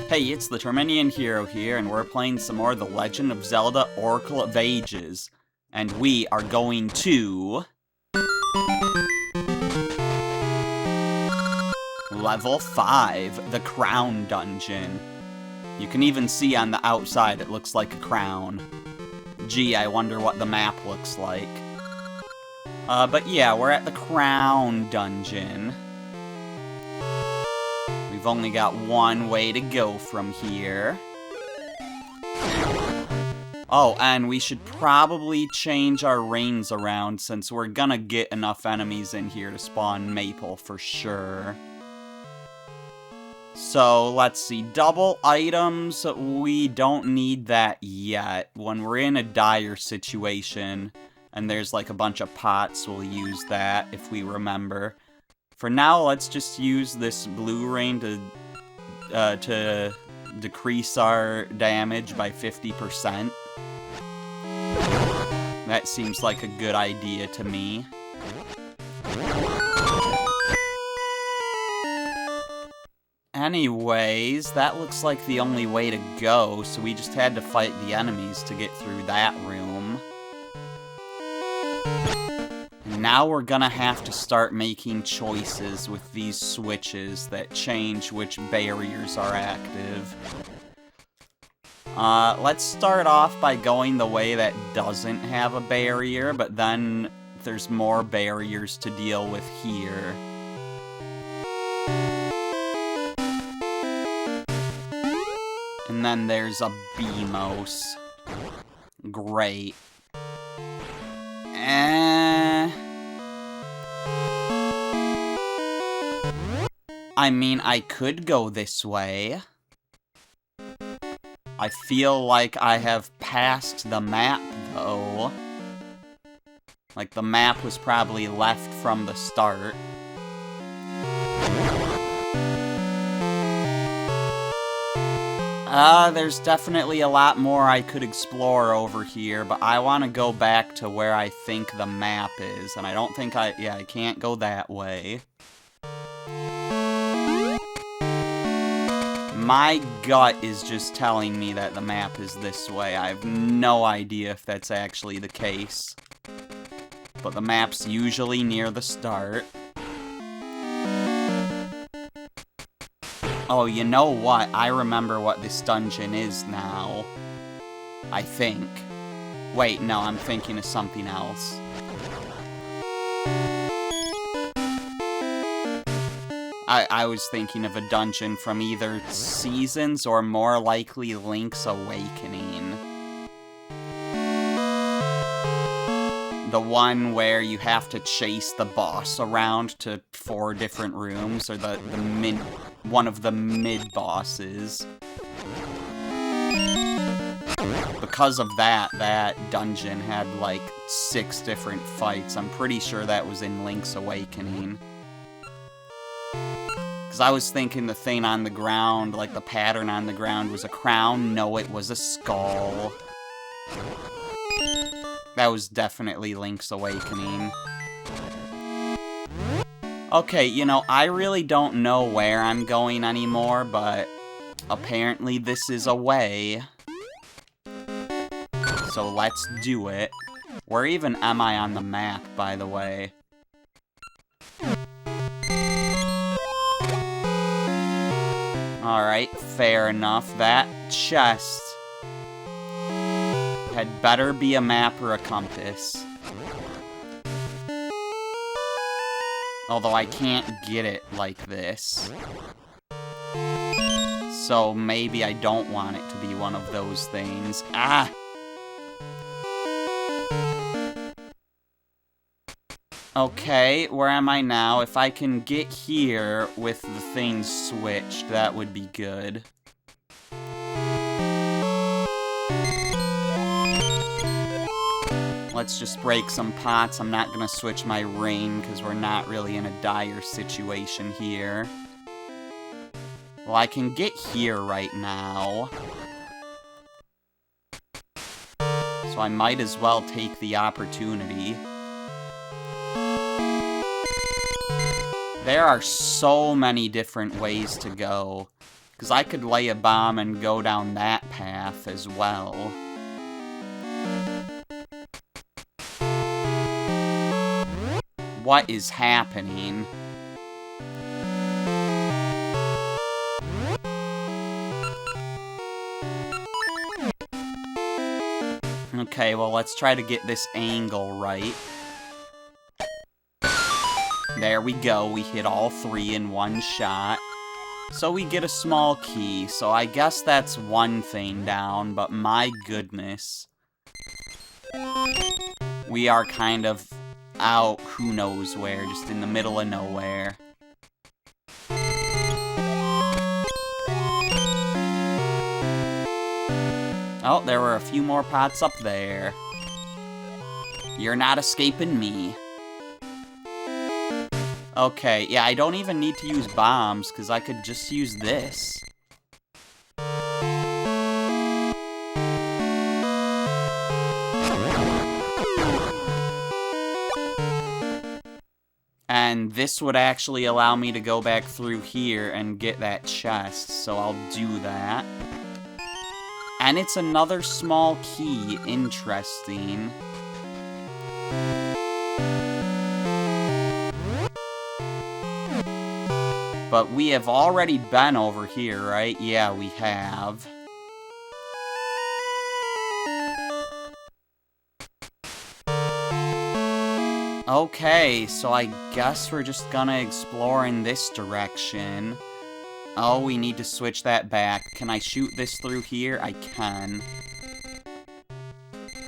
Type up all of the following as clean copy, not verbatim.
Hey, it's the Terminian Hero here, and we're playing some more The Legend of Zelda Oracle of Ages. And we are going to... Level 5, the Crown Dungeon. You can even see on the outside it looks like a crown. Gee, I wonder what the map looks like. But yeah, we're at the Crown Dungeon. We've only got one way to go from here. Oh, and we should probably change our reins around since we're gonna get enough enemies in here to spawn Maple for sure. So, let's see. Double items, we don't need that yet. When we're in a dire situation and there's like a bunch of pots, we'll use that if we remember. For now, let's just use this blue rain to decrease our damage by 50%. That seems like a good idea to me. Anyways, that looks like the only way to go, so we just had to fight the enemies to get through that room. Now we're gonna have to start making choices with these switches that change which barriers are active. Let's start off by going the way that doesn't have a barrier, but then there's more barriers to deal with here. And then there's a Beamos. Great. I mean, I could go this way. I feel like I have passed the map, though. Like, the map was probably left from the start. There's definitely a lot more I could explore over here, but I want to go back to where I think the map is, and I don't think I can't go that way. My gut is just telling me that the map is this way. I have no idea if that's actually the case. But the map's usually near the start. Oh, you know what? I remember what this dungeon is now. I think. Wait, no, I'm thinking of something else. I was thinking of a dungeon from either Seasons or more likely Link's Awakening. The one where you have to chase the boss around to 4 different rooms, or one of the mid-bosses. Because of that dungeon had like 6 different fights. I'm pretty sure that was in Link's Awakening. Because I was thinking the thing on the ground, like the pattern on the ground, was a crown. No, it was a skull. That was definitely Link's Awakening. Okay, you know, I really don't know where I'm going anymore, but apparently this is a way. So let's do it. Where even am I on the map, by the way? Alright, fair enough. That chest had better be a map or a compass. Although I can't get it like this. So maybe I don't want it to be one of those things. Ah! Okay, where am I now? If I can get here with the things switched, that would be good. Let's just break some pots. I'm not gonna switch my ring because we're not really in a dire situation here. Well, I can get here right now. So I might as well take the opportunity. There are so many different ways to go. Because I could lay a bomb and go down that path as well. What is happening? Okay, well, let's try to get this angle right. There we go, we hit all 3 in one shot. So we get a small key, so I guess that's one thing down, but my goodness. We are kind of out who knows where, just in the middle of nowhere. Oh, there were a few more pots up there. You're not escaping me. Okay, yeah, I don't even need to use bombs, because I could just use this. And this would actually allow me to go back through here and get that chest, so I'll do that. And it's another small key. Interesting. But we have already been over here, right? Yeah, we have. Okay, so I guess we're just gonna explore in this direction. Oh, we need to switch that back. Can I shoot this through here? I can.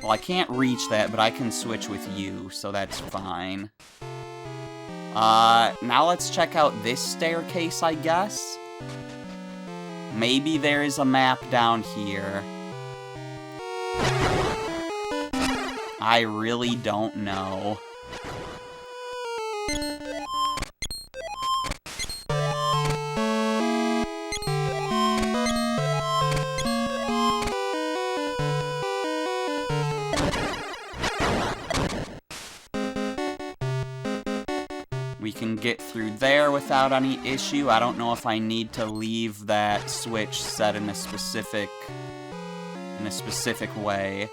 Well, I can't reach that, but I can switch with you, so that's fine. Now let's check out this staircase, I guess? Maybe there is a map down here. I really don't know. We can get through there without any issue. I don't know if I need to leave that switch set in a specific way.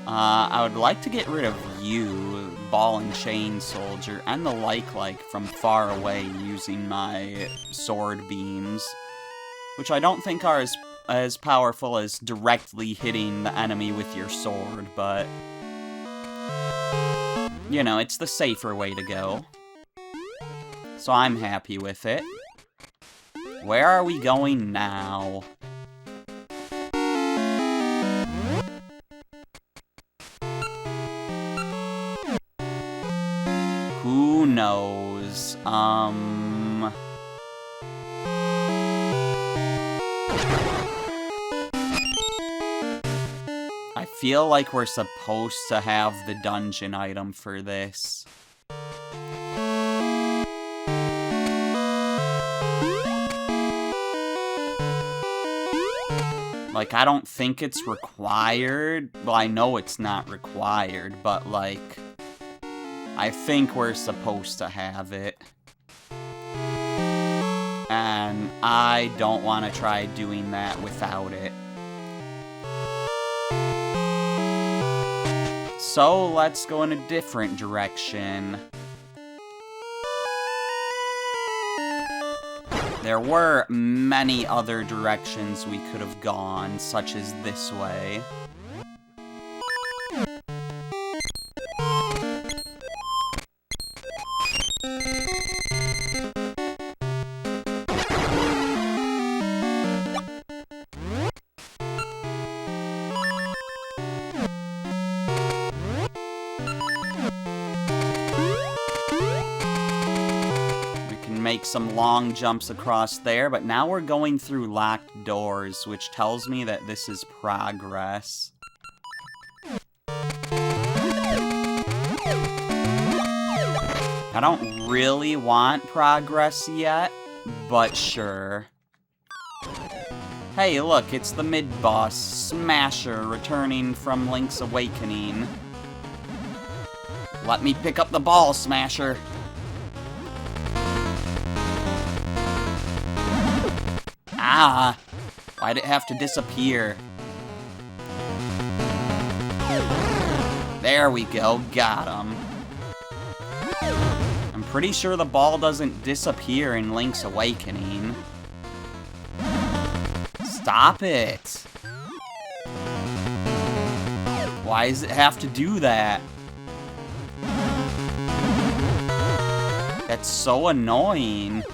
I would like to get rid of you, Ball and Chain Soldier, and the like from far away using my sword beams, which I don't think are as powerful as directly hitting the enemy with your sword, but you know, it's the safer way to go. So I'm happy with it. Where are we going now? Who knows? I feel like we're supposed to have the dungeon item for this. Like, I don't think it's required. Well, I know it's not required, but, like, I think we're supposed to have it. And I don't want to try doing that without it. So, let's go in a different direction. There were many other directions we could have gone, such as this way. Make some long jumps across there, but now we're going through locked doors, which tells me that this is progress. I don't really want progress yet, but sure. Hey, look, it's the mid-boss, Smasher, returning from Link's Awakening. Let me pick up the ball, Smasher. Ah! Why'd it have to disappear? There we go, got him. I'm pretty sure the ball doesn't disappear in Link's Awakening. Stop it! Why does it have to do that? That's so annoying.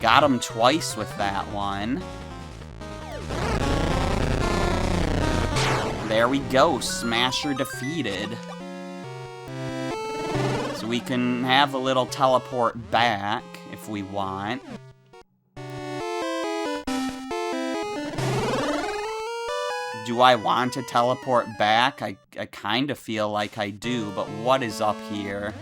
Got him twice with that one. There we go, Smasher defeated. So we can have a little teleport back if we want. Do I want to teleport back? I kind of feel like I do, but what is up here?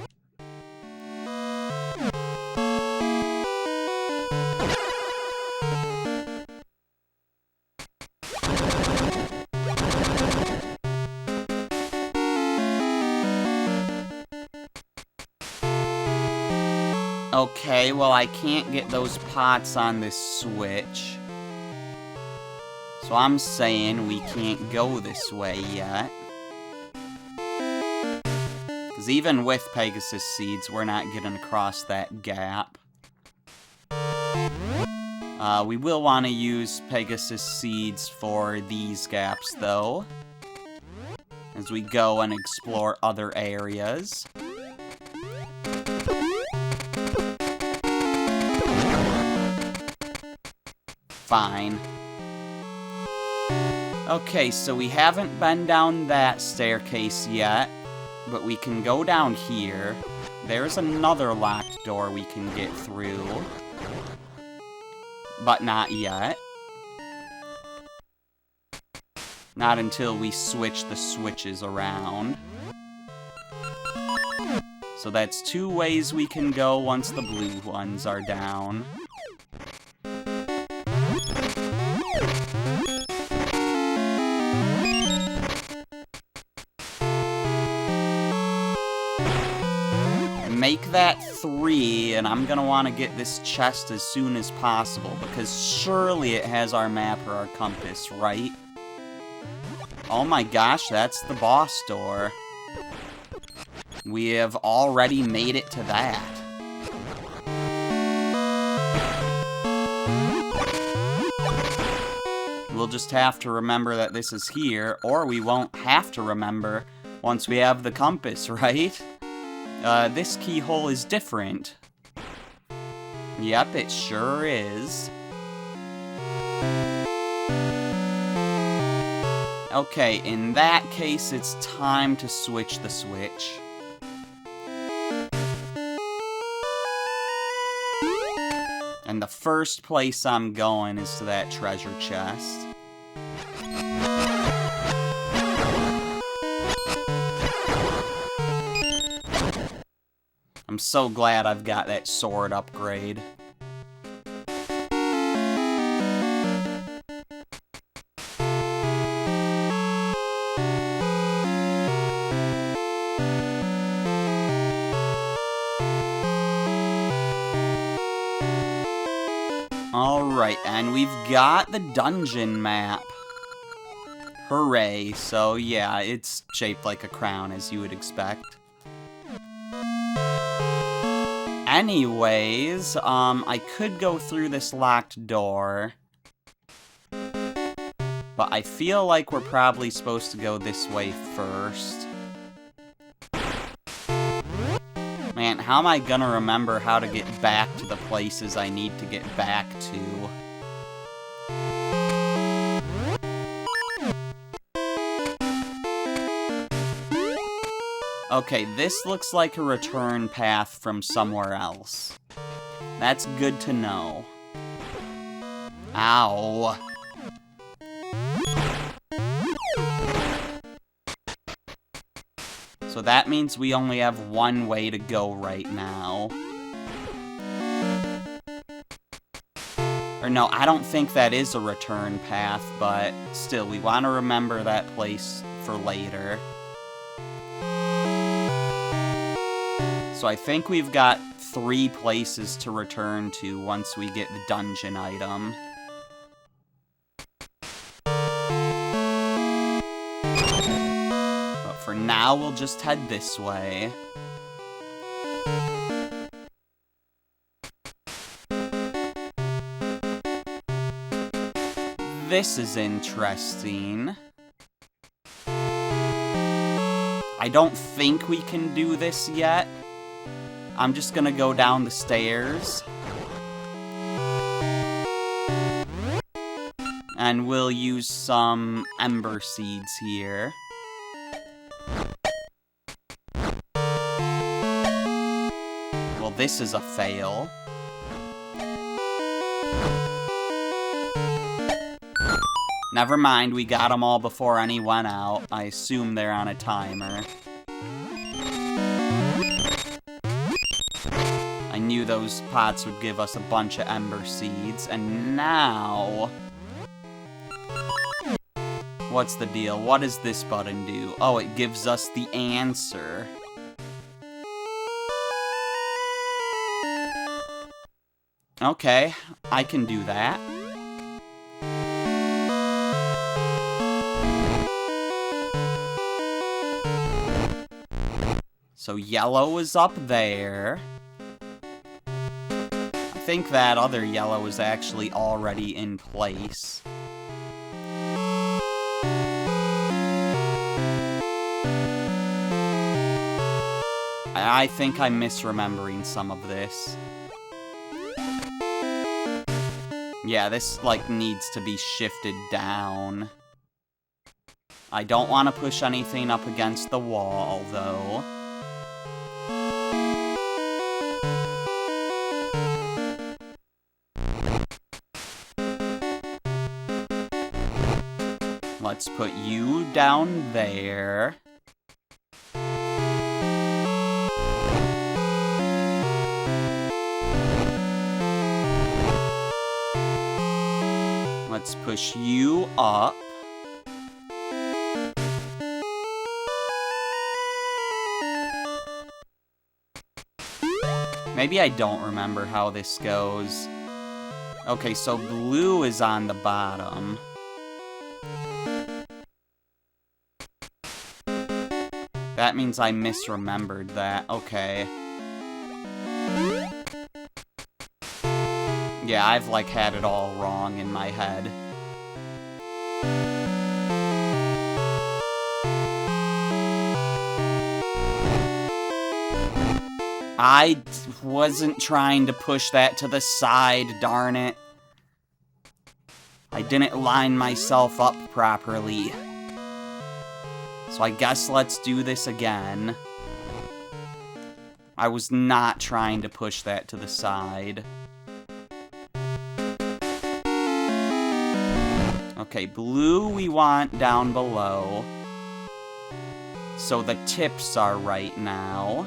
Okay, well I can't get those pots on this switch. So I'm saying we can't go this way yet. Because even with Pegasus Seeds, we're not getting across that gap. We will want to use Pegasus Seeds for these gaps, though, as we go and explore other areas. Fine. Okay, so we haven't been down that staircase yet, but we can go down here. There's another locked door we can get through, but not yet. Not until we switch the switches around. So that's 2 ways we can go once the blue ones are down. Make that 3, and I'm gonna want to get this chest as soon as possible, because surely it has our map or our compass, right? Oh my gosh, that's the boss door. We have already made it to that. We'll just have to remember that this is here, or we won't have to remember once we have the compass, right? This keyhole is different. Yep, it sure is. Okay, in that case, it's time to switch the switch. And the first place I'm going is to that treasure chest. I'm so glad I've got that sword upgrade. Alright, and we've got the dungeon map. Hooray. So yeah, it's shaped like a crown, as you would expect. Anyways, I could go through this locked door, but I feel like we're probably supposed to go this way first. Man, how am I gonna remember how to get back to the places I need to get back to? Okay, this looks like a return path from somewhere else. That's good to know. Ow. So that means we only have one way to go right now. Or no, I don't think that is a return path, but still, we want to remember that place for later. So I think we've got 3 places to return to once we get the dungeon item. But for now, we'll just head this way. This is interesting. I don't think we can do this yet. I'm just gonna go down the stairs. And we'll use some ember seeds here. Well, this is a fail. Never mind, we got them all before any went out. I assume they're on a timer. I knew those pots would give us a bunch of ember seeds, and now... What's the deal? What does this button do? Oh, it gives us the answer. Okay, I can do that. So yellow is up there. I think that other yellow is actually already in place. I think I'm misremembering some of this. Yeah, this, like, needs to be shifted down. I don't want to push anything up against the wall, though. Let's put you down there. Let's push you up. Maybe I don't remember how this goes. Okay, so blue is on the bottom. That means I misremembered that. Okay. Yeah, I've, like, had it all wrong in my head. I wasn't trying to push that to the side, darn it. I didn't line myself up properly. So I guess let's do this again. I was not trying to push that to the side. Okay, blue we want down below. So the tips are right now.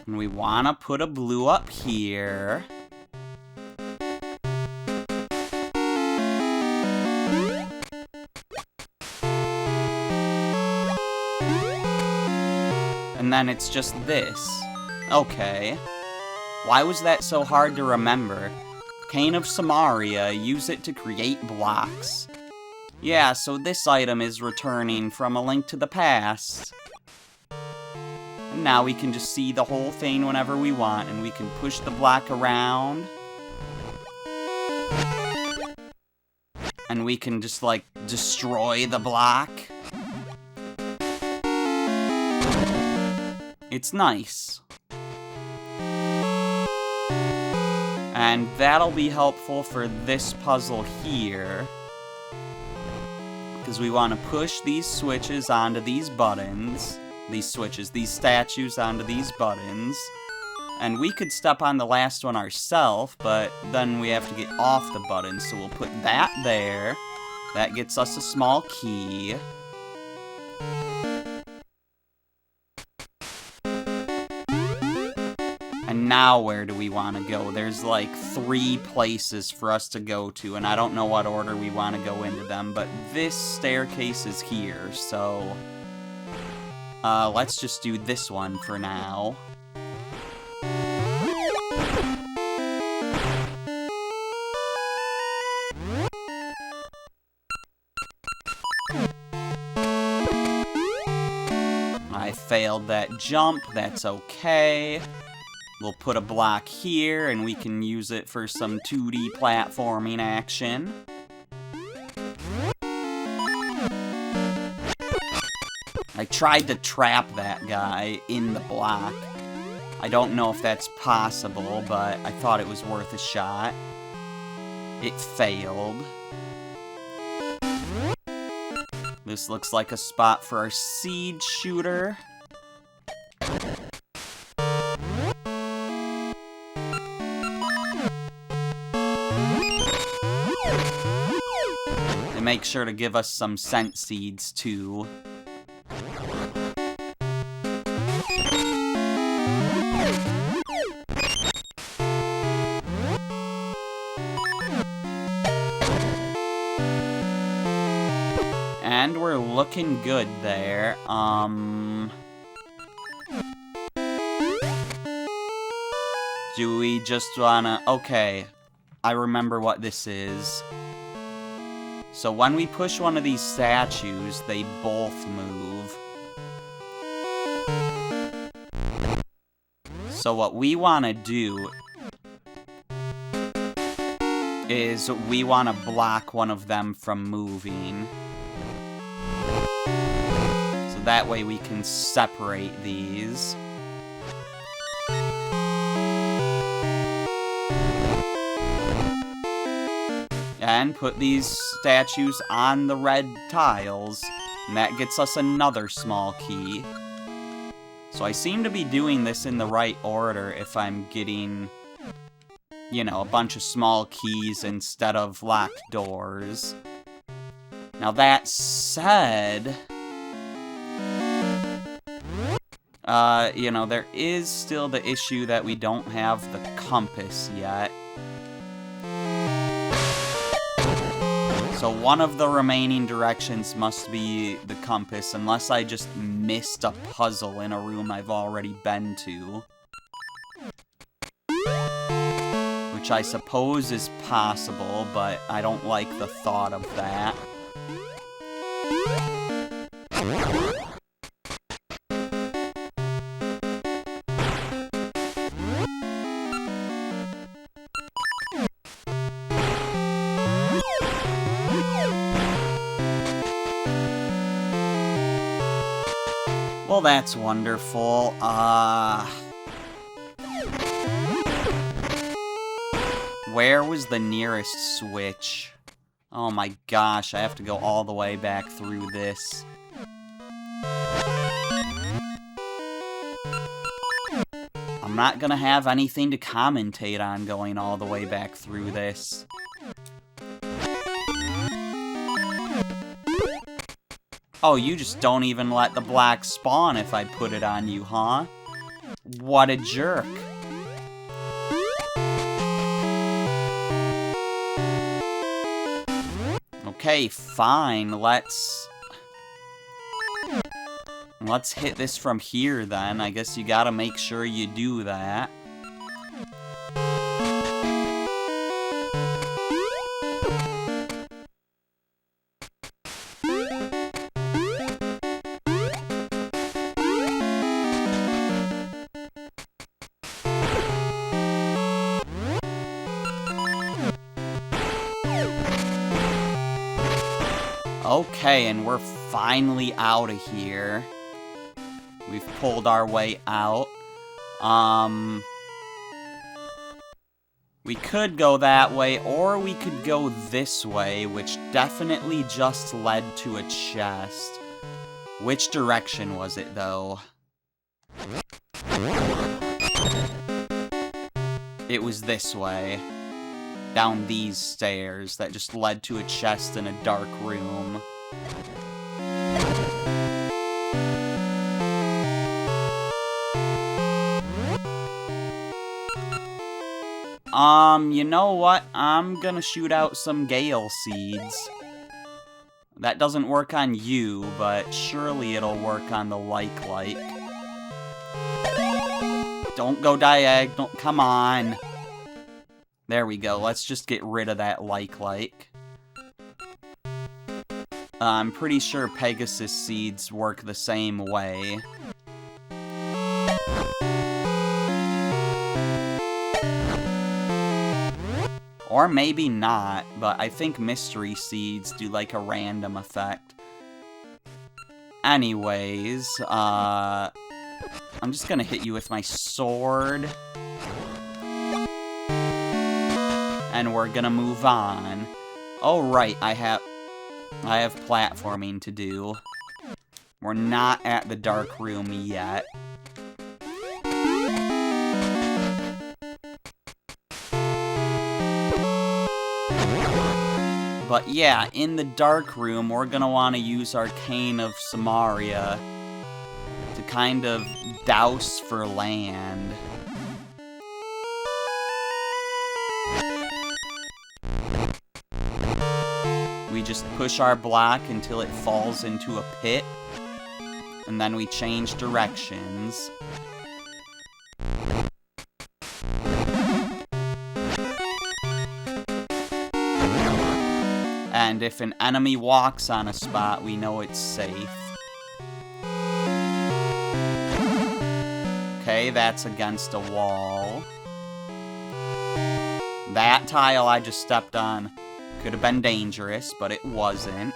We want to put a blue up here. And then it's just this. Okay. Why was that so hard to remember? Cane of Samaria, use it to create blocks. Yeah, so this item is returning from A Link to the Past. And now we can just see the whole thing whenever we want, and we can push the block around. And we can just, like, destroy the block. It's nice. And that'll be helpful for this puzzle here. Because we want to push these switches onto these buttons. these switches, these statues onto these buttons. And we could step on the last one ourselves, but then we have to get off the button. So we'll put that there. That gets us a small key. And now where do we want to go? There's like 3 places for us to go to, and I don't know what order we want to go into them, but this staircase is here, so let's just do this one for now. I failed that jump, that's okay. We'll put a block here, and we can use it for some 2D platforming action. I tried to trap that guy in the block. I don't know if that's possible, but I thought it was worth a shot. It failed. This looks like a spot for our seed shooter. And make sure to give us some scent seeds too. And we're looking good there. Do we just wanna... Okay, I remember what this is. So when we push one of these statues, they both move. So what we wanna do is we wanna block one of them from moving. So that way we can separate these. And put these statues on the red tiles. And that gets us another small key. So I seem to be doing this in the right order if I'm getting, you know, a bunch of small keys instead of locked doors. Now that said, you know, there is still the issue that we don't have the compass yet. So one of the remaining directions must be the compass, unless I just missed a puzzle in a room I've already been to. Which I suppose is possible, but I don't like the thought of that. Well, that's wonderful. Where was the nearest switch? Oh my gosh, I have to go all the way back through this. I'm not gonna have anything to commentate on going all the way back through this. Oh, you just don't even let the black spawn if I put it on you, huh? What a jerk. Okay, fine, let's hit this from here then. I guess you gotta make sure you do that. Okay, and we're finally out of here. We've pulled our way out. We could go that way, or we could go this way, which definitely just led to a chest. Which direction was it, though? It was this way. Down these stairs that just led to a chest in a dark room. You know what? I'm gonna shoot out some Gale Seeds. That doesn't work on you, but surely it'll work on the Like. Don't go diagonal. Come on. There we go. Let's just get rid of that Like. I'm pretty sure Pegasus Seeds work the same way. Or maybe not, but I think Mystery Seeds do like a random effect. Anyways, I'm just gonna hit you with my sword. And we're gonna move on. Oh right, I have platforming to do. We're not at the dark room yet. But yeah, in the dark room, we're gonna want to use Arcane of Samaria to kind of douse for land. We just push our block until it falls into a pit, and then we change directions. And if an enemy walks on a spot, we know it's safe. Okay, that's against a wall. That tile I just stepped on could have been dangerous, but it wasn't.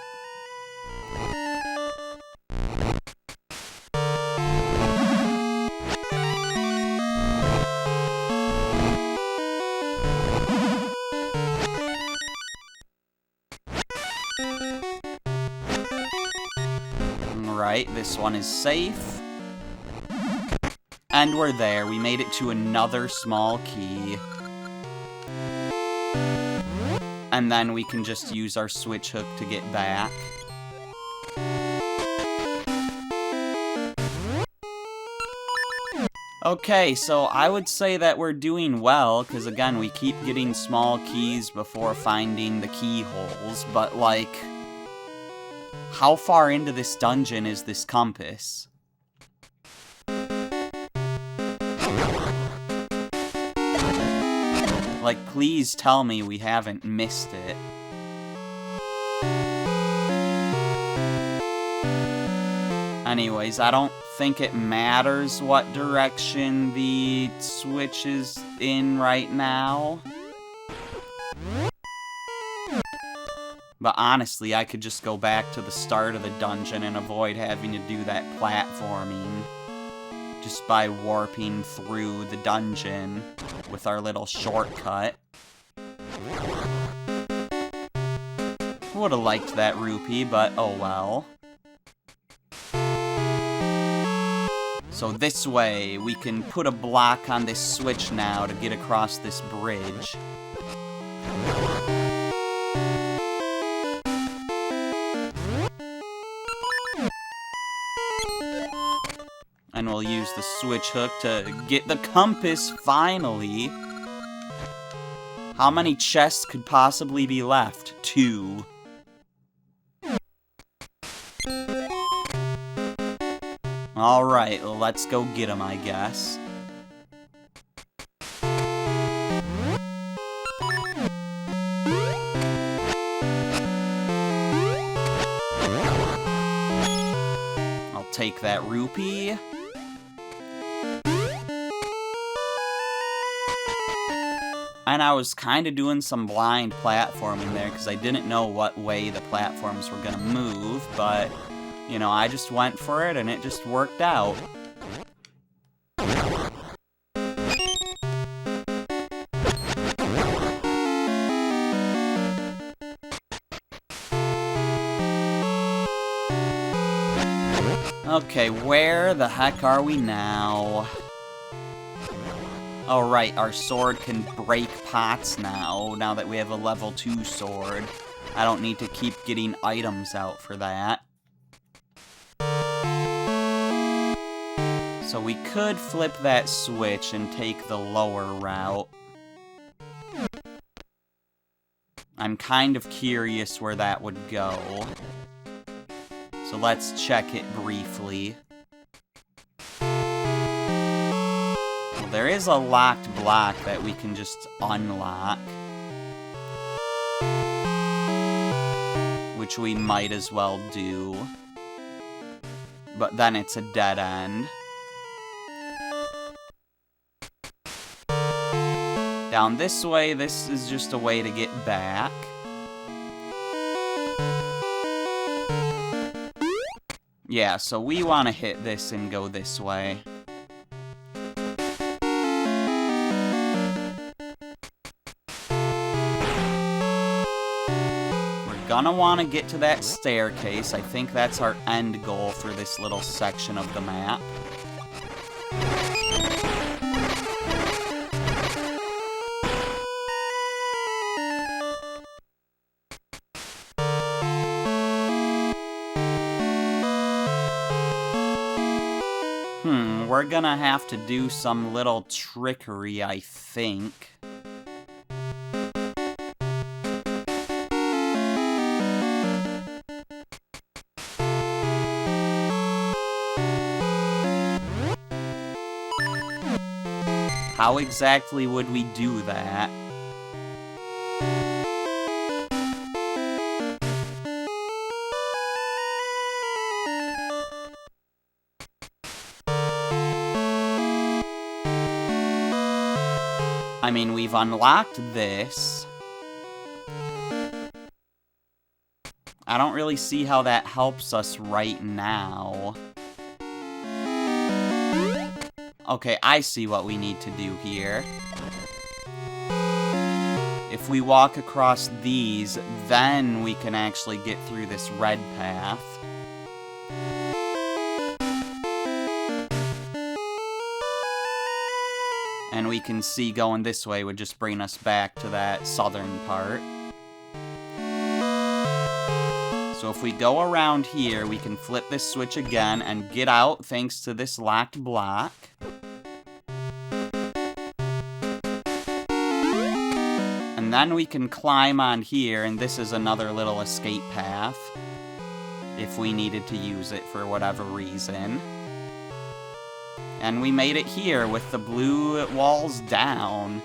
Alright, this one is safe. And we're there. We made it to another small key. And then we can just use our switch hook to get back. Okay, so I would say that we're doing well, because again, we keep getting small keys before finding the keyholes, but like, how far into this dungeon is this compass? Like, please tell me we haven't missed it. Anyways, I don't think it matters what direction the switch is in right now. But honestly, I could just go back to the start of the dungeon and avoid having to do that platforming. Just by warping through the dungeon with our little shortcut. Would have liked that rupee, but oh well. So this way, we can put a block on this switch now to get across this bridge. And we'll use the switch hook to get the compass, finally. How many chests could possibly be left? 2. Alright, well, let's go get them, I guess. I'll take that rupee. And I was kind of doing some blind platforming there because I didn't know what way the platforms were going to move, but, you know, I just went for it and it just worked out. Okay, where the heck are we now? Oh, right, our sword can break pots now that we have a level 2 sword. I don't need to keep getting items out for that. So we could flip that switch and take the lower route. I'm kind of curious where that would go. So let's check it briefly. Well, there is a locked block that we can just unlock. Which we might as well do. But then it's a dead end. Down this way, this is just a way to get back. Yeah, so we want to hit this and go this way. We're gonna want to get to that staircase. I think that's our end goal for this little section of the map. We're gonna have to do some little trickery, I think. How exactly would we do that? I mean, we've unlocked this. I don't really see how that helps us right now. Okay, I see what we need to do here. If we walk across these, then we can actually get through this red path. And we can see going this way would just bring us back to that southern part. So if we go around here, we can flip this switch again and get out thanks to this locked block. And then we can climb on here, and this is another little escape path if we needed to use it for whatever reason. And we made it here with the blue walls down.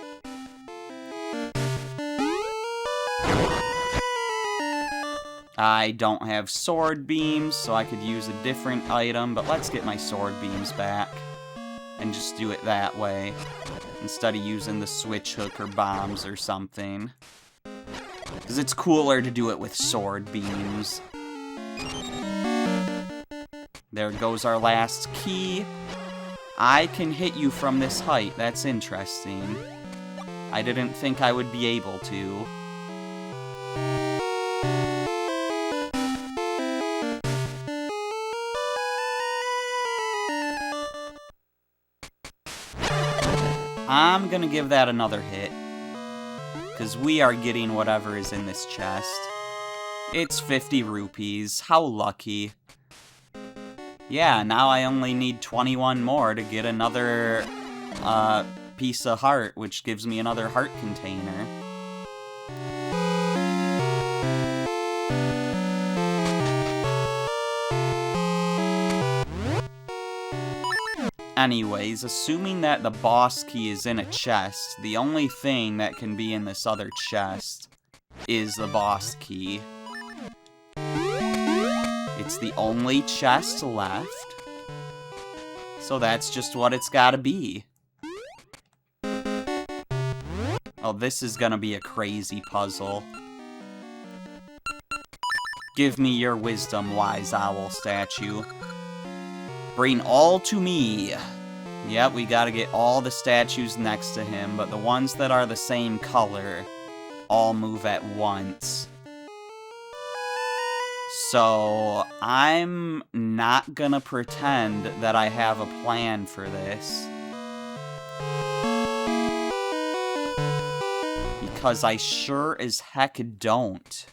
I don't have sword beams, so I could use a different item, but let's get my sword beams back. And just do it that way, instead of using the switch hook or bombs or something. Because it's cooler to do it with sword beams. There goes our last key. I can hit you from this height. That's interesting. I didn't think I would be able to. I'm gonna give that another hit. Because we are getting whatever is in this chest. It's 50 rupees. How lucky. Yeah, now I only need 21 more to get another piece of heart, which gives me another heart container. Anyways, assuming that the boss key is in a chest, the only thing that can be in this other chest is the boss key. It's the only chest left, so that's just what it's gotta be. Oh, this is gonna be a crazy puzzle. Give me your wisdom, wise owl statue. Bring all to me. Yep, we gotta get all the statues next to him, but the ones that are the same color all move at once. So, I'm not gonna pretend that I have a plan for this. Because I sure as heck don't.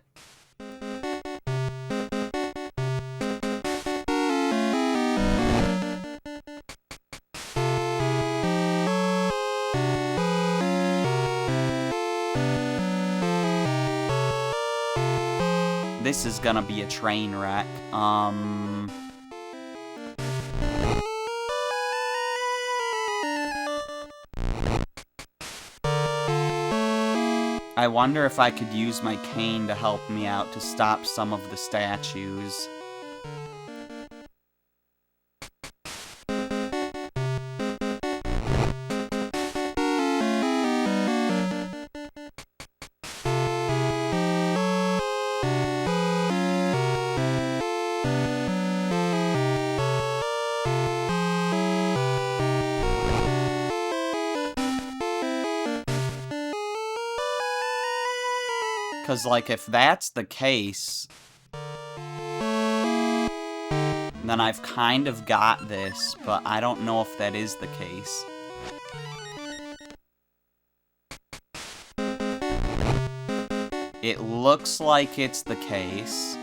This is gonna be a train wreck. I wonder if I could use my cane to help me out to stop some of the statues. Because, like, if that's the case, then I've kind of got this, but I don't know if that is the case. It looks like it's the case.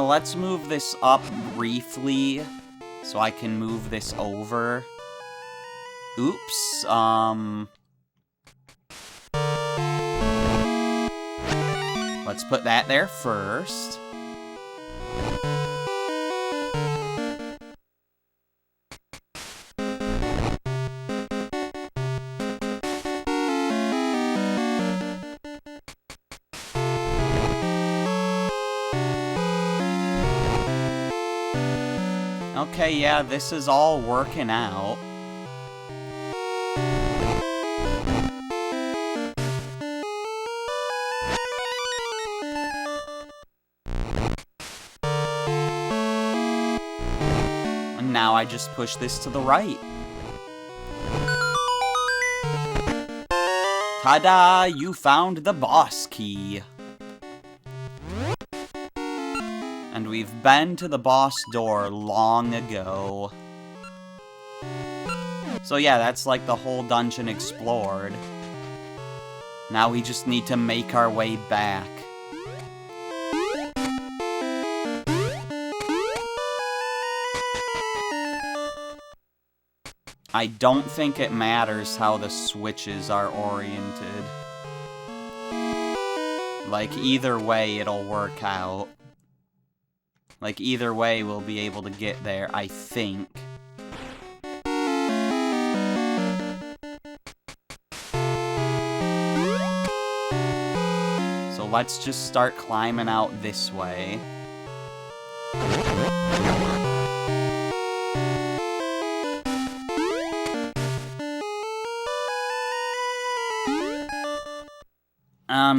Let's move this up briefly, so I can move this over. Oops, let's put that there first. Okay, yeah, this is all working out. And now I just push this to the right. Ta-da! You found the boss key. And we've been to the boss door long ago. So yeah, that's like the whole dungeon explored. Now we just need to make our way back. I don't think it matters how the switches are oriented. Like, either way, it'll work out. Like, either way, we'll be able to get there, I think. So let's just start climbing out this way.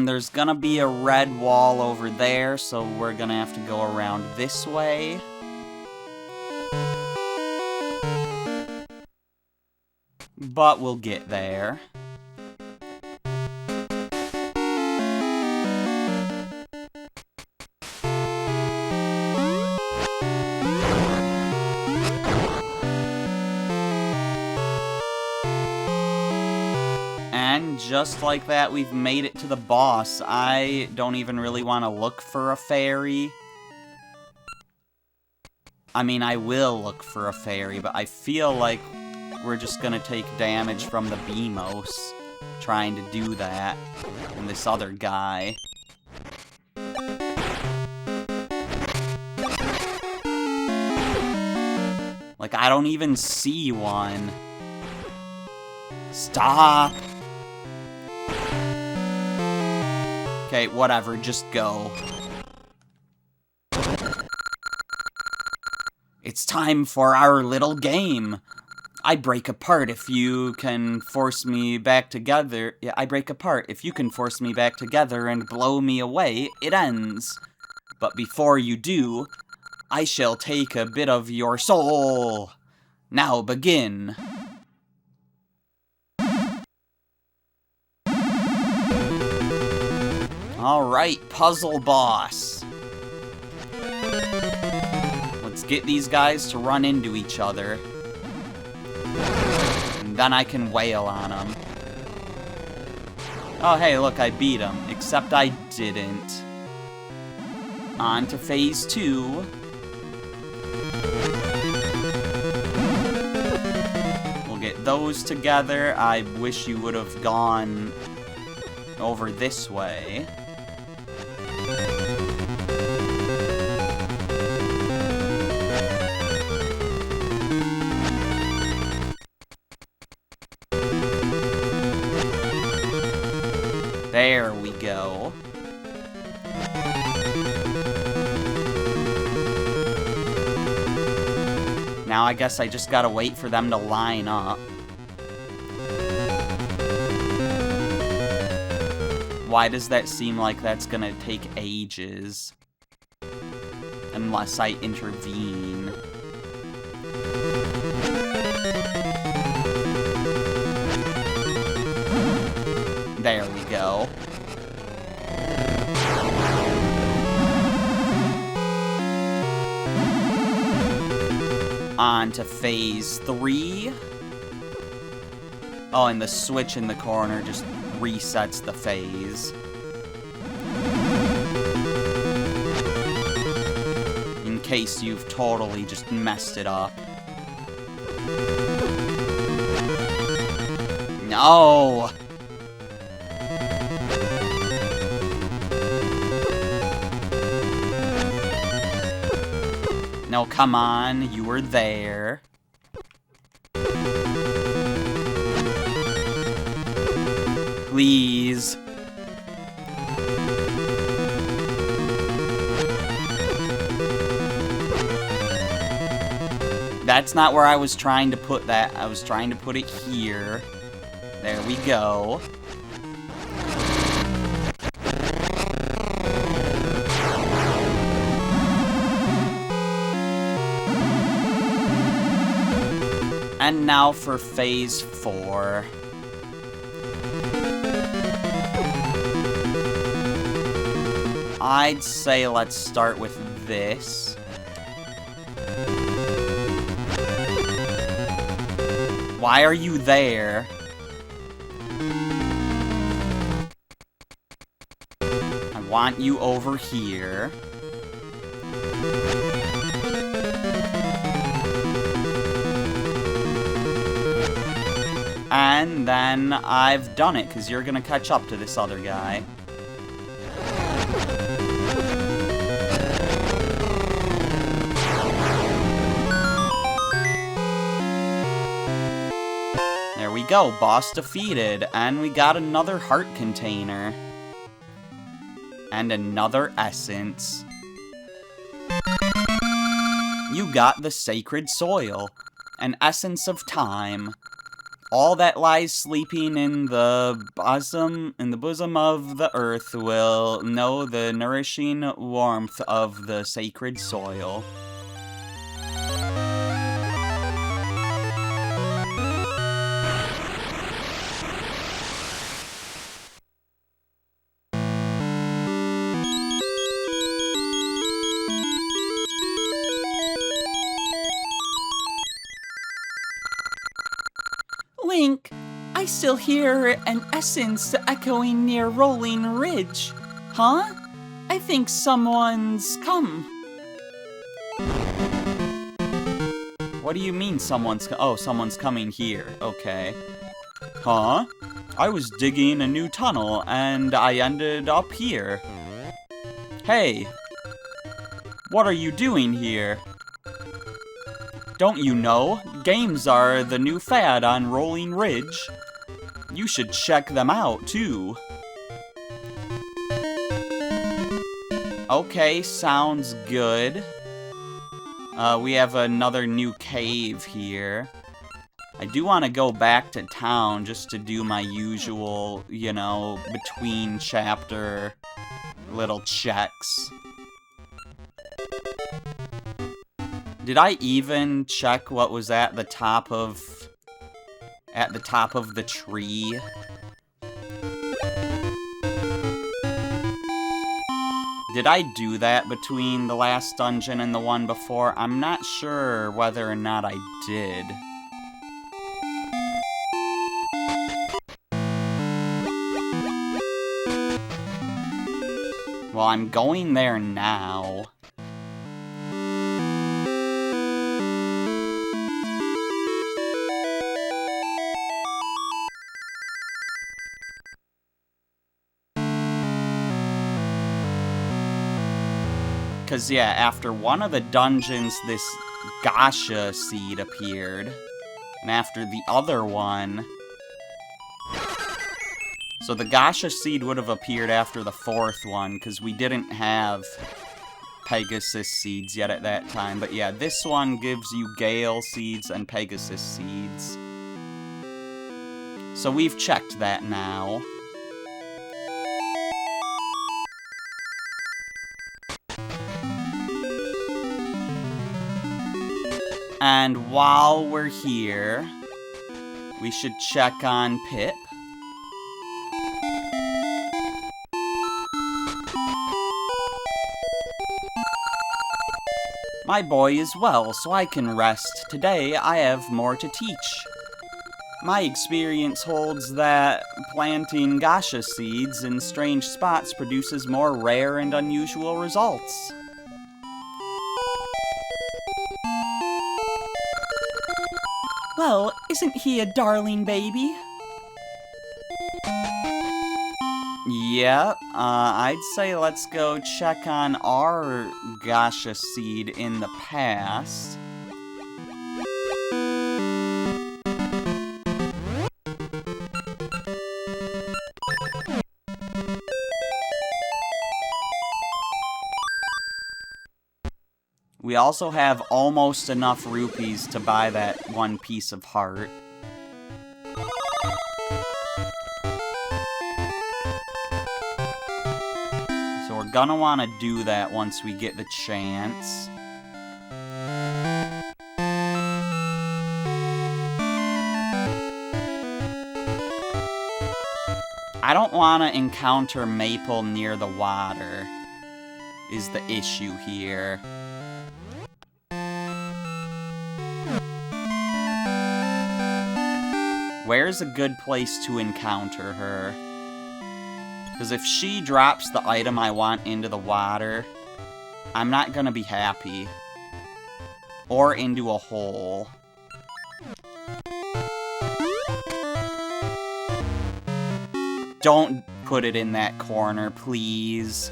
There's gonna be a red wall over there, so we're gonna have to go around this way. But we'll get there. And just like that, we've made it to the boss. I don't even really want to look for a fairy. I mean, I will look for a fairy, but I feel like we're just gonna take damage from the Beamos trying to do that, and this other guy. Like, I don't even see one. Stop! Okay, whatever, just go. It's time for our little game. I break apart if you can force me back together. Yeah, I break apart. If you can force me back together and blow me away, it ends. But before you do, I shall take a bit of your soul. Now begin. Alright, puzzle boss. Let's get these guys to run into each other. And then I can wail on them. Oh, hey, look, I beat him. Except I didn't. On to phase 2. We'll get those together. I wish you would have gone over this way. There we go. Now I guess I just gotta wait for them to line up. Why does that seem like that's gonna take ages? Unless I intervene. There we go. On to phase 3. Oh, and the switch in the corner just resets the phase. In case you've totally just messed it up. No! No, come on, you were there. Please. That's not where I was trying to put that. I was trying to put it here. There we go. And now for phase 4. I'd say let's start with this. Why are you there? I want you over here. And then I've done it, because you're gonna catch up to this other guy. There we go, boss defeated, and we got another heart container. And another essence. You got the sacred soil, an essence of time. All that lies sleeping in the bosom of the earth will know the nourishing warmth of the sacred soil. Link, I still hear an essence echoing near Rolling Ridge. Huh? I think someone's come. What do you mean someone's oh, someone's coming here. Okay. Huh? I was digging a new tunnel and I ended up here. Hey. What are you doing here? Don't you know? Games are the new fad on Rolling Ridge. You should check them out, too. Okay, sounds good. We have another new cave here. I do want to go back to town just to do my usual, you know, between chapter little checks. Did I even check what was at the top of the tree? Did I do that between the last dungeon and the one before? I'm not sure whether or not I did. Well, I'm going there now. Because, yeah, after one of the dungeons, this Gasha seed appeared. And after the other one... So the Gasha seed would have appeared after the fourth one, because we didn't have Pegasus seeds yet at that time. But yeah, this one gives you Gale seeds and Pegasus seeds. So we've checked that now. And while we're here, we should check on Pip. My boy is well, so I can rest. Today, I have more to teach. My experience holds that planting Gasha seeds in strange spots produces more rare and unusual results. Well, isn't he a darling baby? Yep, I'd say let's go check on our Gasha seed in the past. We also have almost enough rupees to buy that one piece of heart. So we're gonna want to do that once we get the chance. I don't want to encounter Maple near the water, is the issue here. Where's a good place to encounter her? Because if she drops the item I want into the water, I'm not gonna be happy. Or into a hole. Don't put it in that corner, please.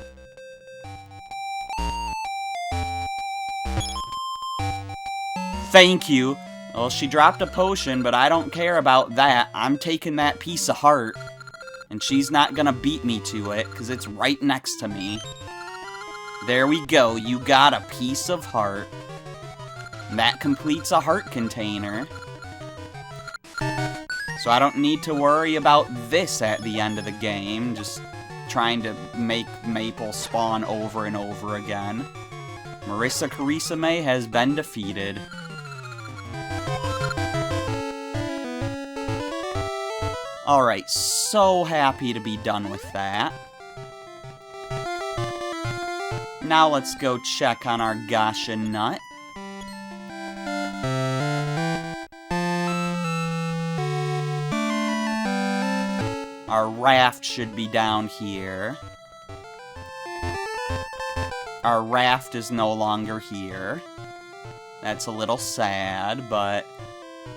Thank you. Well, she dropped a potion, but I don't care about that. I'm taking that piece of heart. And she's not gonna beat me to it, because it's right next to me. There we go, you got a piece of heart. That completes a heart container. So I don't need to worry about this at the end of the game, just trying to make Maple spawn over and over again. Marissa Carisame has been defeated. Alright, so happy to be done with that. Now let's go check on our Gasha nut. Our raft should be down here. Our raft is no longer here. That's a little sad, but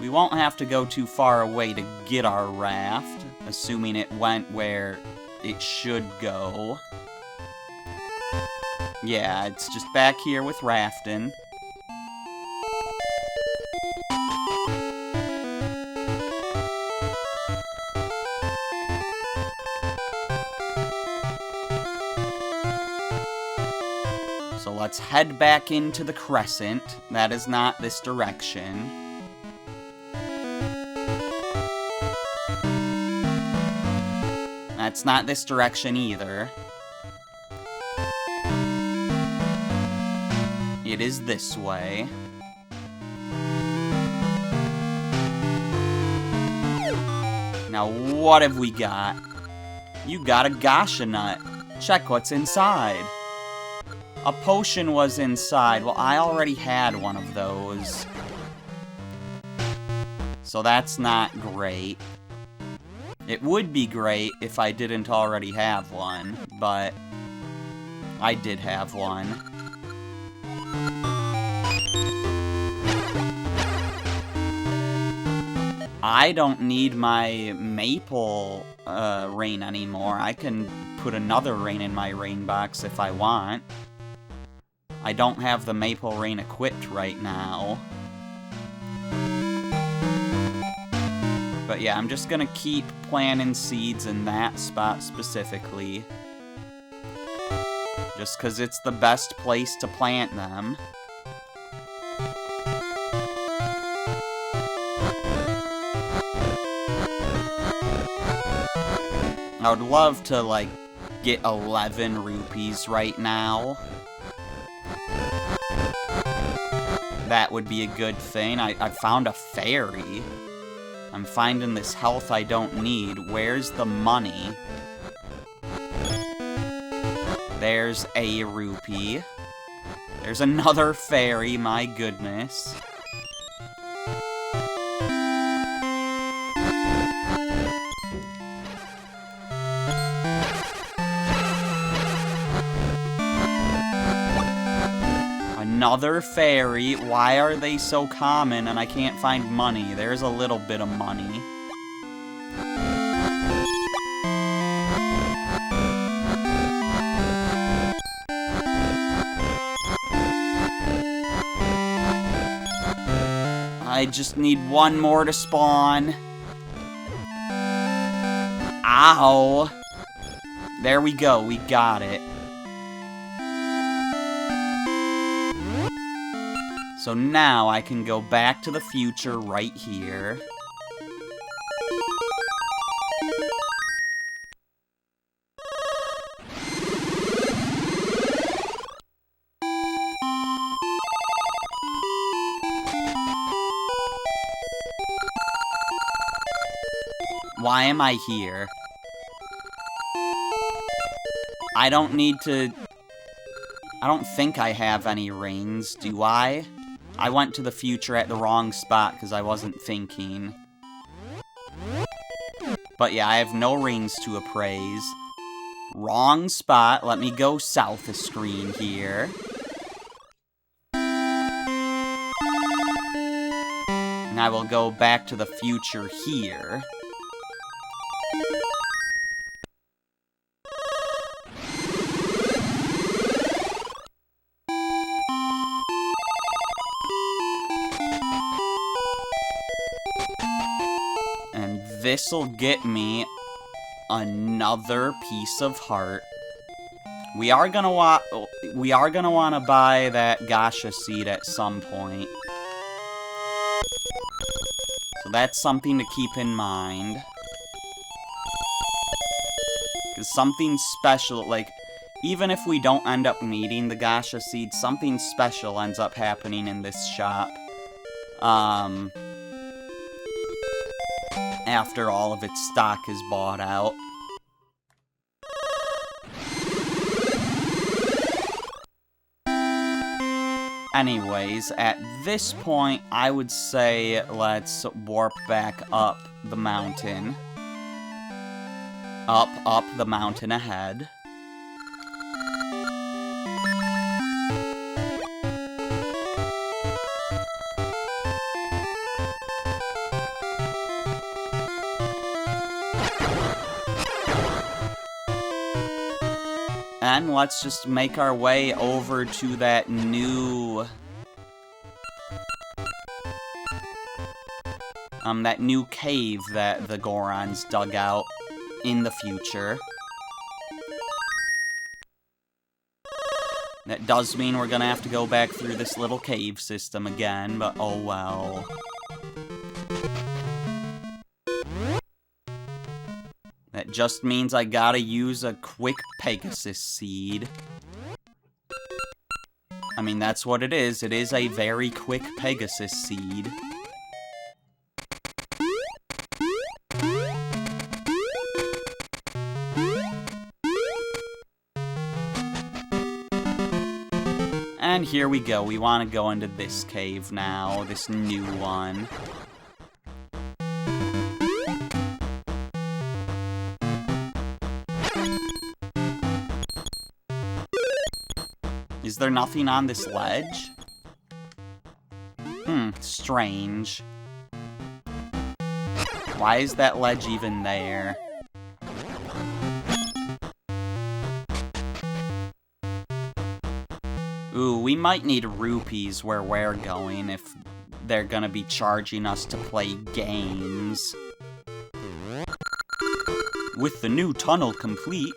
we won't have to go too far away to get our raft, assuming it went where it should go. Yeah, it's just back here with rafting. So let's head back into the crescent. That is not this direction. That's not this direction either. It is this way. Now, what have we got? You got a Gasha Nut. Check what's inside. A potion was inside. Well, I already had one of those. So that's not great. It would be great if I didn't already have one, but I did have one. I don't need my maple rain anymore. I can put another rain in my rain box if I want. I don't have the maple rain equipped right now. But yeah, I'm just gonna keep planting seeds in that spot specifically. Just because it's the best place to plant them. I would love to, like, get 11 rupees right now. That would be a good thing. I found a fairy. I'm finding this health I don't need. Where's the money? There's a rupee. There's another fairy, my goodness. Another fairy. Why are they so common and I can't find money? There's a little bit of money. I just need one more to spawn. Ow! There we go, we got it. So now I can go back to the future right here. Why am I here? I don't need to... I don't think I have any rings, do I? I went to the future at the wrong spot because I wasn't thinking. But yeah, I have no rings to appraise. Wrong spot. Let me go south of screen here. And I will go back to the future here. This'll get me another piece of heart. We are gonna want to buy that Gasha seed at some point. So that's something to keep in mind. Because something special, like, even if we don't end up needing the Gasha seed, something special ends up happening in this shop. After all of its stock is bought out. Anyways, at this point, I would say let's warp back up the mountain. Up the mountain ahead. And let's just make our way over to that new... that new cave that the Gorons dug out in the future. That does mean we're gonna have to go back through this little cave system again, but oh well. That just means I gotta use a quick Pegasus seed. I mean, that's what it is. It is a very quick Pegasus seed. here we go. We want to go into this cave now, this new one. Is there nothing on this ledge? Strange. Why is that ledge even there? Ooh, we might need rupees where we're going if they're gonna be charging us to play games. With the new tunnel complete,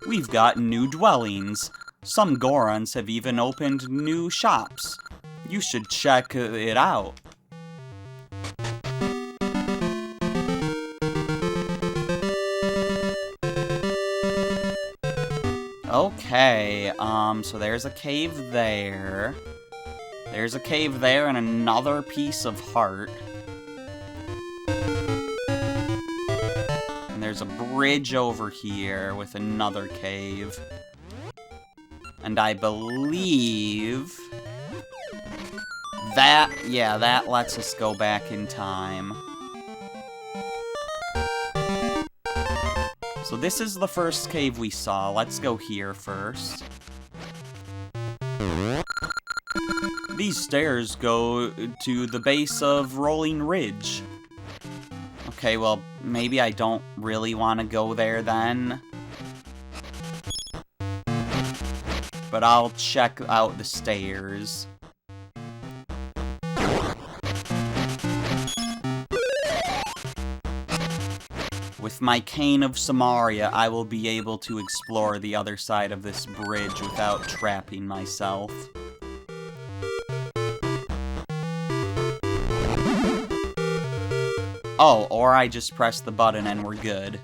we've got new dwellings. Some Gorons have even opened new shops. You should check it out. Okay, so there's a cave there. There's a cave there and another piece of heart. And there's a bridge over here with another cave. And I believe that, yeah, that lets us go back in time. So this is the first cave we saw. Let's go here first. These stairs go to the base of Rolling Ridge. Okay, well, maybe I don't really want to go there then. But I'll check out the stairs. With my Cane of Samaria, I will be able to explore the other side of this bridge without trapping myself. Oh, or I just press the button and we're good.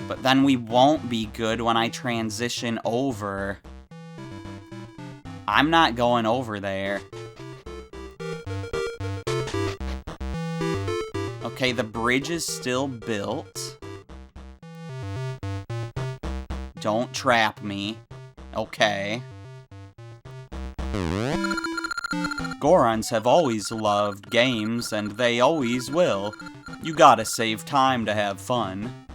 But then we won't be good when I transition over. I'm not going over there. Okay, the bridge is still built. Don't trap me. Okay. Gorons have always loved games, and they always will. You gotta save time to have fun.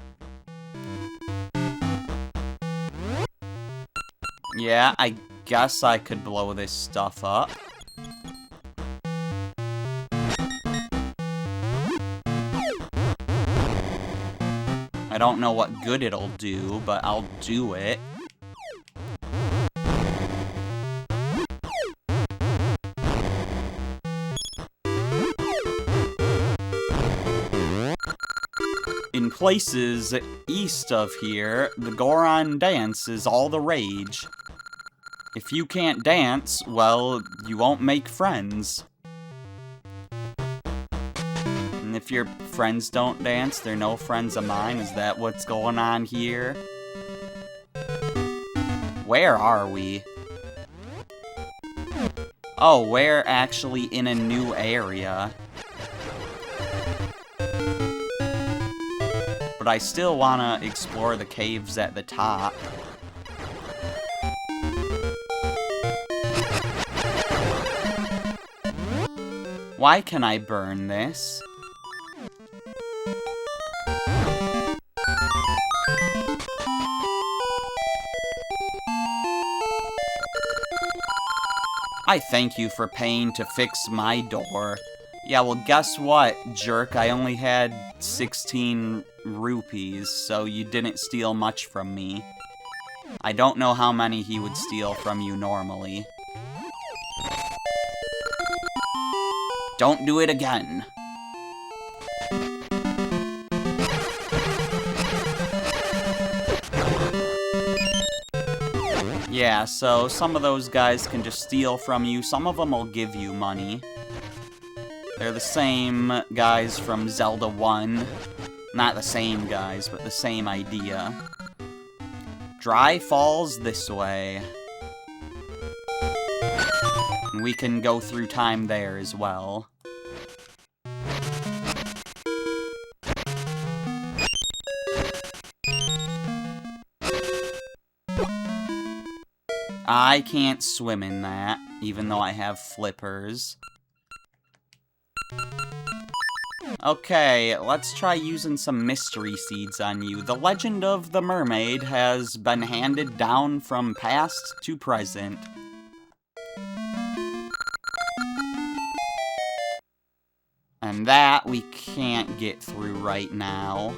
Yeah, I guess I could blow this stuff up. I don't know what good it'll do, but I'll do it. In places east of here, the Goron dance is all the rage. If you can't dance, well, you won't make friends. And if your friends don't dance, they're no friends of mine. Is that what's going on here? Where are we? Oh, we're actually in a new area. But I still want to explore the caves at the top. Why can I burn this? I thank you for paying to fix my door. Yeah, well, guess what, jerk? I only had 16 rupees, so you didn't steal much from me. I don't know how many he would steal from you normally. Don't do it again. Yeah, so some of those guys can just steal from you. Some of them will give you money. They're the same guys from Zelda 1. Not the same guys, but the same idea. Dry Falls this way. And we can go through time there as well. I can't swim in that, even though I have flippers. Okay, let's try using some mystery seeds on you. The legend of the mermaid has been handed down from past to present. And that we can't get through right now.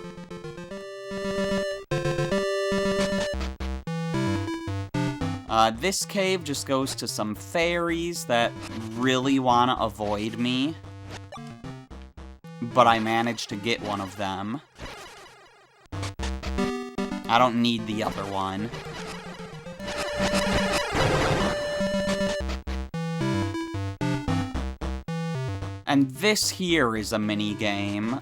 This cave just goes to some fairies that really want to avoid me. But I managed to get one of them. I don't need the other one. And this here is a mini game.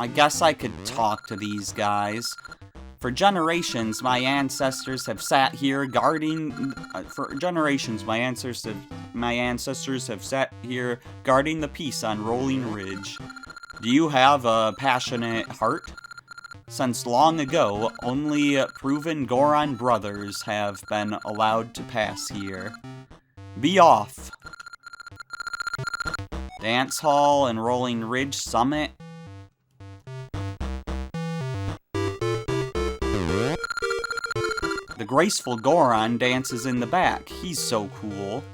I guess I could talk to these guys. For generations, my ancestors have sat here guarding... my ancestors have sat here guarding the peace on Rolling Ridge. Do you have a passionate heart? Since long ago, only proven Goron brothers have been allowed to pass here. Be off! Dance Hall and Rolling Ridge Summit. The graceful Goron dances in the back. He's so cool.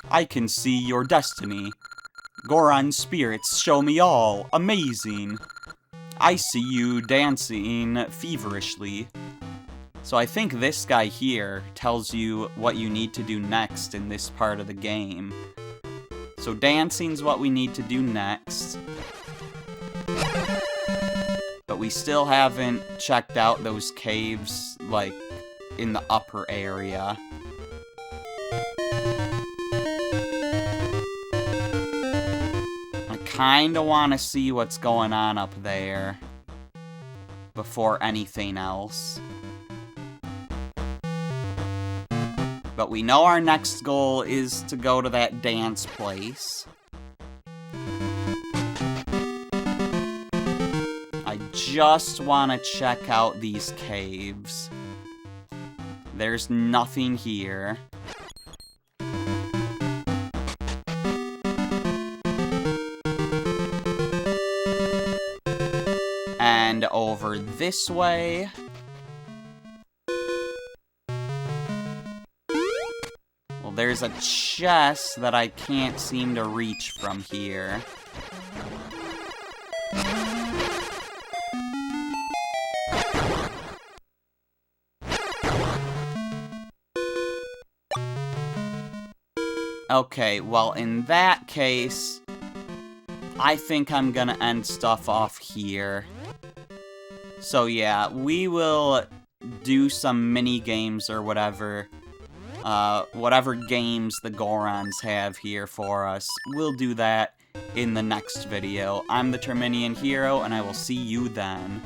I can see your destiny. Goron spirits show me all. Amazing. I see you dancing feverishly. So I think this guy here tells you what you need to do next in this part of the game. So dancing's what we need to do next. But we still haven't checked out those caves, like, in the upper area. I kinda wanna see what's going on up there before anything else. But we know our next goal is to go to that dance place. I just want to check out these caves. There's nothing here. And over this way. Well, there's a chest that I can't seem to reach from here. Okay, well, in that case, I think I'm gonna end stuff off here. So yeah, we will do some mini games or whatever. Whatever games the Gorons have here for us. We'll do that in the next video. I'm the Terminian Hero, and I will see you then.